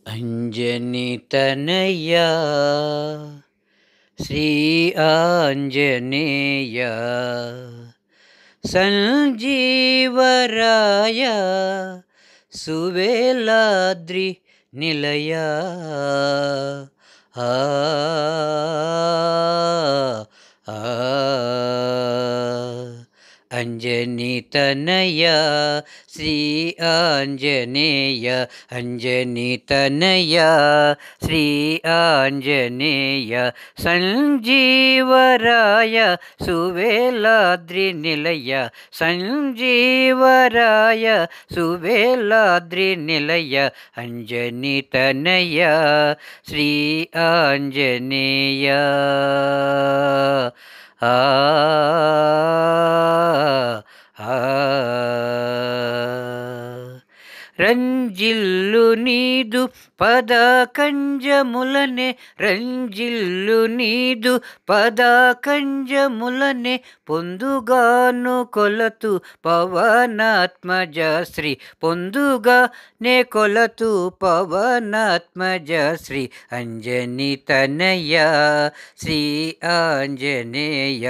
అంజని తనయ శ్రీ ఆంజనేయ సంజీవరాయ సువేలాద్రి నిలయ ఆ ఆ అంజని తనయ శ్రీ ఆంజనేయ అంజని తనయ శ్రీ ఆంజనేయ సంజీవరాయ సువేలాద్రి నిలయ సంజీవరాయ సువేలాద్రి నిలయ అంజని తనయ శ్రీ ఆంజనేయ ఆ రంజిల్లు నీదు పద కంజములనే రంజిల్లు నీదు పద కంజములనే పొందుగాను కొలతు పవనాత్మజ శ్రీ పొందుగా నే కొలతు పవనాత్మజ శ్రీ అంజని తనయ శ్రీ ఆంజనేయ